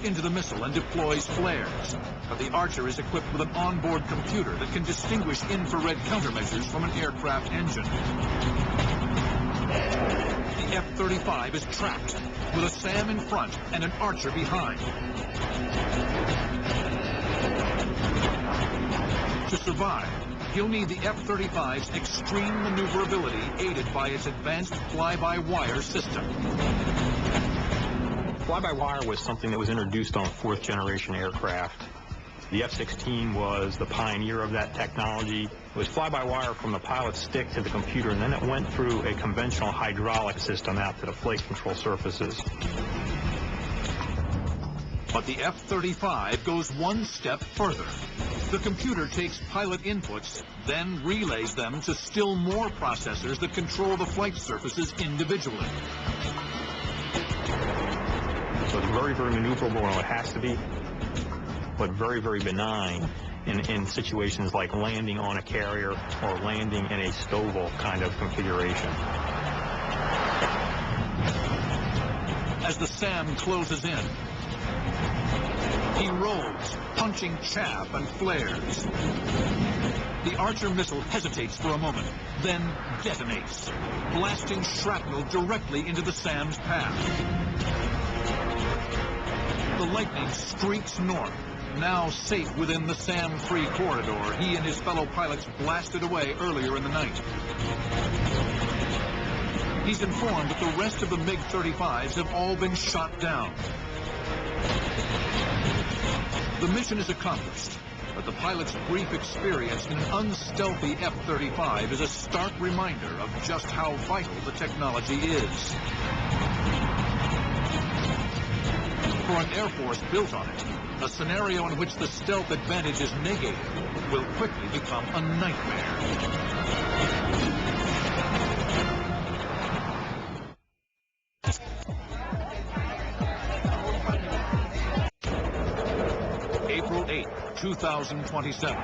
into the missile and deploys flares. But the Archer is equipped with an onboard computer that can distinguish infrared countermeasures from an aircraft engine. The F-35 is trapped, with a SAM in front and an Archer behind. To survive, he'll need the F-35's extreme maneuverability aided by its advanced fly-by-wire system. Fly-by-wire was something that was introduced on fourth-generation aircraft. The F-16 was the pioneer of that technology. It was fly-by-wire from the pilot's stick to the computer, and then it went through a conventional hydraulic system out to the flight control surfaces. But the F-35 goes one step further. The computer takes pilot inputs, then relays them to still more processors that control the flight surfaces individually. So it's very, very maneuverable when it has to be, but very, very benign in situations like landing on a carrier or landing in a STOVL kind of configuration. As the SAM closes in, he rolls, punching chaff and flares. The Archer missile hesitates for a moment, then detonates, blasting shrapnel directly into the SAM's path. The Lightning streaks north. Now safe within the SAM-free corridor, he and his fellow pilots blasted away earlier in the night. He's informed that the rest of the MiG-35s have all been shot down. The mission is accomplished, but the pilot's brief experience in an unstealthy F-35 is a stark reminder of just how vital the technology is. For an Air Force built on it, a scenario in which the stealth advantage is negated will quickly become a nightmare. April 8, 2027.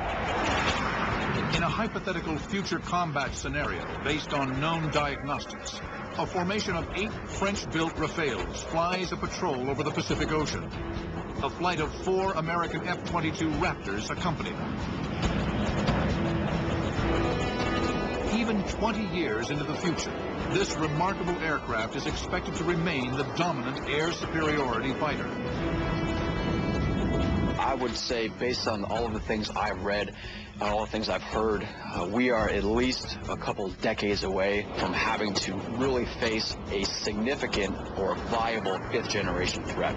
In a hypothetical future combat scenario based on known diagnostics, a formation of 8 French-built Rafales flies a patrol over the Pacific Ocean. A flight of 4 American F-22 Raptors accompany them. Even 20 years into the future, this remarkable aircraft is expected to remain the dominant air superiority fighter. I would say, based on all of the things I've read and all the things I've heard, we are at least a couple decades away from having to really face a significant or viable 5th-generation threat.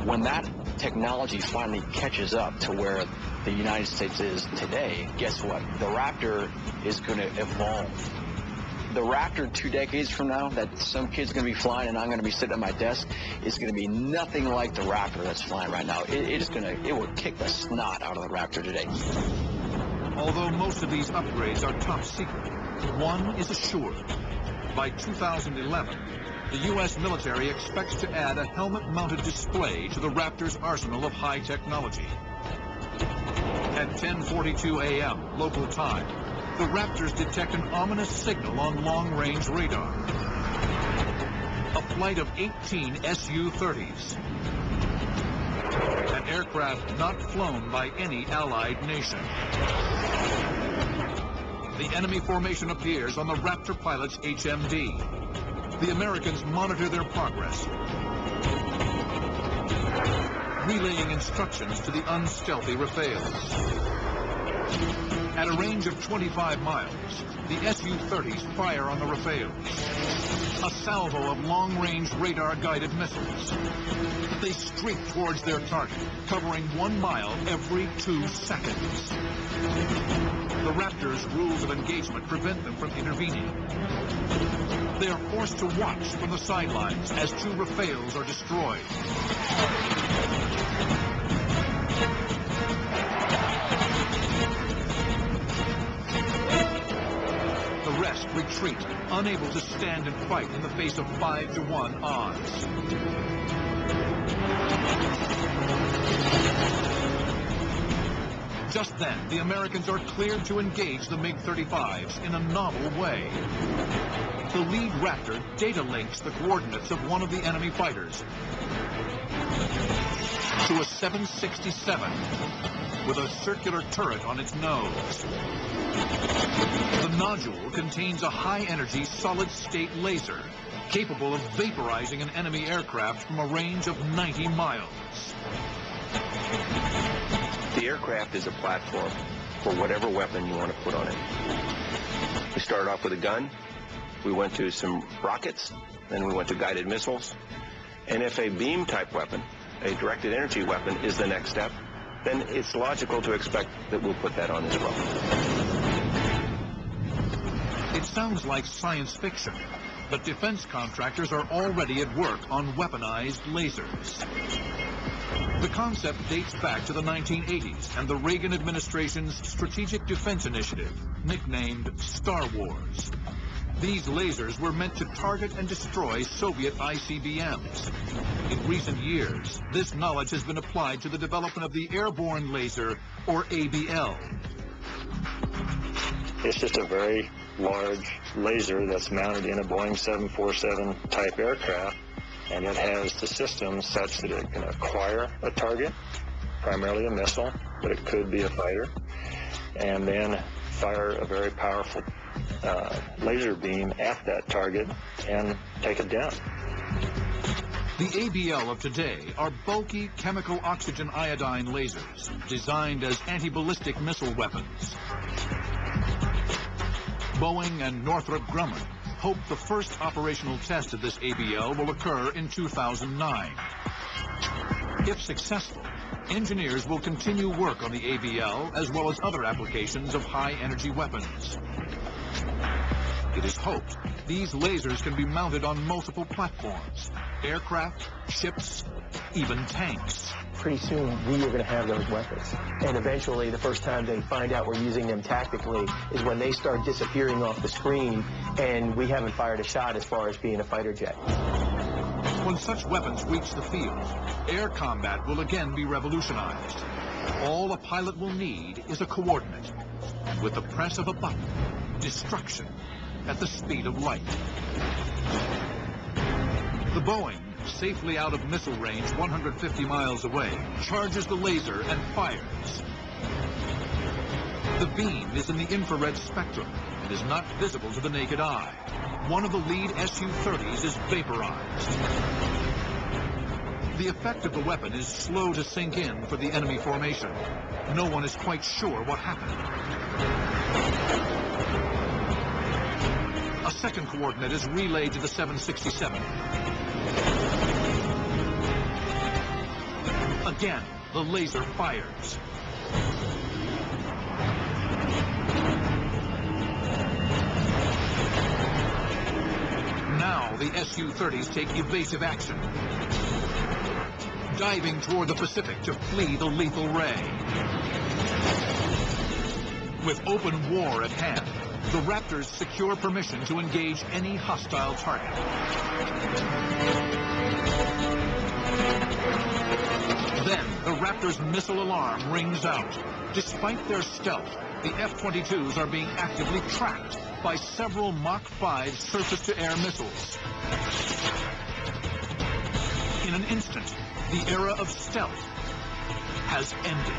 When that technology finally catches up to where the United States is today, guess what? The Raptor is going to evolve. The Raptor 2 decades from now that some kid's going to be flying and I'm going to be sitting at my desk is going to be nothing like the Raptor that's flying right now. It will kick the snot out of the Raptor today. Although most of these upgrades are top secret, one is assured. By 2011, the U.S. military expects to add a helmet-mounted display to the Raptor's arsenal of high technology. At 10:42 a.m. local time, the Raptors detect an ominous signal on long-range radar. A flight of 18 Su-30s. An aircraft not flown by any allied nation. The enemy formation appears on the Raptor pilot's HMD. The Americans monitor their progress, relaying instructions to the unstealthy Rafales. At a range of 25 miles, the Su-30s fire on the Rafales. A salvo of long-range radar-guided missiles. They streak towards their target, covering 1 mile every 2 seconds. The Raptors' rules of engagement prevent them from intervening. They are forced to watch from the sidelines as 2 Rafales are destroyed. The rest retreat, unable to stand and fight in the face of 5-to-1 odds. Just then, the Americans are cleared to engage the MiG-35s in a novel way. The lead Raptor data links the coordinates of one of the enemy fighters. to a 767 with a circular turret on its nose. The nodule contains a high-energy solid-state laser capable of vaporizing an enemy aircraft from a range of 90 miles. The aircraft is a platform for whatever weapon you want to put on it. We started off with a gun, we went to some rockets, then we went to guided missiles, and if a beam-type weapon, a directed energy weapon, is the next step, then it's logical to expect that we'll put that on as well. It sounds like science fiction, but defense contractors are already at work on weaponized lasers. The concept dates back to the 1980s and the Reagan administration's Strategic Defense Initiative, nicknamed Star Wars. These lasers were meant to target and destroy Soviet ICBMs. In recent years, this knowledge has been applied to the development of the airborne laser, or ABL. It's just a very large laser that's mounted in a Boeing 747 type aircraft, and it has the system such that it can acquire a target, primarily a missile, but it could be a fighter, and then fire a very powerful laser beam at that target and take it down. The ABL of today are bulky chemical oxygen iodine lasers designed as anti-ballistic missile weapons. Boeing and Northrop Grumman hope the first operational test of this ABL will occur in 2009. If successful, engineers will continue work on the ABL as well as other applications of high-energy weapons. It is hoped these lasers can be mounted on multiple platforms, aircraft, ships, even tanks. Pretty soon, we are going to have those weapons. And eventually, the first time they find out we're using them tactically is when they start disappearing off the screen and we haven't fired a shot as far as being a fighter jet. When such weapons reach the field, air combat will again be revolutionized. All a pilot will need is a coordinate. And with the press of a button, destruction at the speed of light. The Boeing, safely out of missile range 150 miles away, charges the laser and fires. The beam is in the infrared spectrum and is not visible to the naked eye. One of the lead Su-30s is vaporized. The effect of the weapon is slow to sink in for the enemy formation. No one is quite sure what happened. A second coordinate is relayed to the 767. Again, the laser fires. Now the Su-30s take evasive action, diving toward the Pacific to flee the lethal ray. With open war at hand, the Raptors secure permission to engage any hostile target. Then, the Raptors' missile alarm rings out. Despite their stealth, the F-22s are being actively tracked by several Mach 5 surface-to-air missiles. In an instant, the era of stealth has ended.